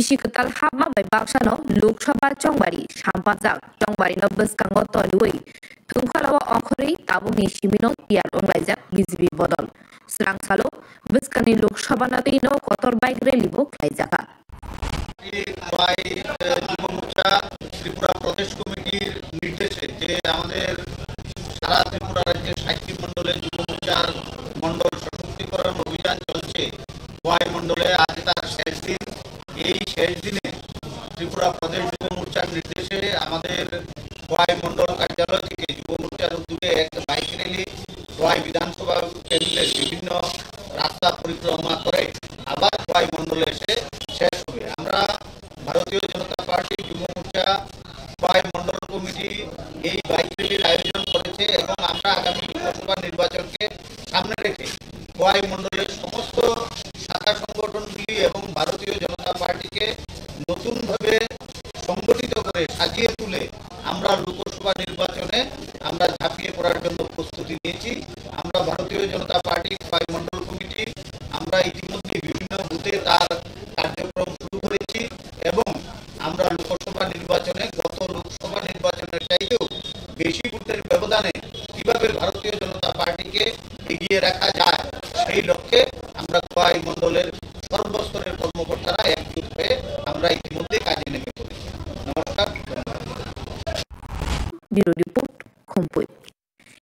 Bisikutal hama by Baksano, Luksaba Chongbari, Shampazak, Chongbari no Buskango Tolui, Tunkalawa Okori, Tabu Mishimino, Yalong Lizak, Bizbi Bodol, Srangsalo, Buskani Lukshabanatino, Kotor Bike Relibo, Laizaka. Tripura প্রদেশ কমিটির নির্দেশে যে আমাদের সারা ত্রিপুরা রাজ্যের ৬০টি মণ্ডলে যুব মোর্চার মণ্ডল সশক্তিকরণ অভিযান চলছে। খোয়াই মণ্ডলে আজ তার শেষ দিন। এই শেষ দিনে ত্রিপুরা প্রদেশ যুব মোর্চার নির্দেশে আমাদের খোয়াই মণ্ডল কার্যালয় থেকে যুব মোর্চার উদ্যোগে এক বাইক র্যালি খোয়াই বিধানসভা কেন্দ্রের বিভিন্ন রাস্তা পরিক্রমা করে আবার খোয়াই মণ্ডলে এসে শেষ হবে। আমরা ভারতীয় জনতা পার্টি যুব মোর্চা খোয়াই মণ্ডল কমিটি এই বাইক র্যালির আয়োজন করেছে এবং আমরা আগামী লোকসভা নির্বাচনকে সামনে রেখে খোয়াই মণ্ডলের সমস্ত শাখা সংগঠনগুলি এবং ভারতীয় জনতা পার্টিকে নতুনভাবে সংগঠিত করে সাজিয়ে তুলে আমরা লোকসভা নির্বাচনে আমরা ঝাঁপিয়ে পড়ার জন্য প্রস্তুতি নিয়েছি। আমরা ভারতীয় জনতা পার্টি খোয়াই মণ্ডল কমিটি আমরা ইতিমধ্যে বিভিন্ন বুথে তার কার্যক্রম শুরু করেছি এবং আমরা লোকসভা নির্বাচনে গত লোকসভা নির্বাচনের চাইতেও বেশি ভোটের ব্যবধানে কিভাবে ভারতীয় জনতা পার্টিকে এগিয়ে রাখা যায় সেই লক্ষ্যে আমরা খোয়াই মণ্ডলের সর্বস্তরের কর্মকর্তারা একজোট হয়ে আমরা ইতিমধ্যে কাজে নেমে পড়েছি। নমস্কার।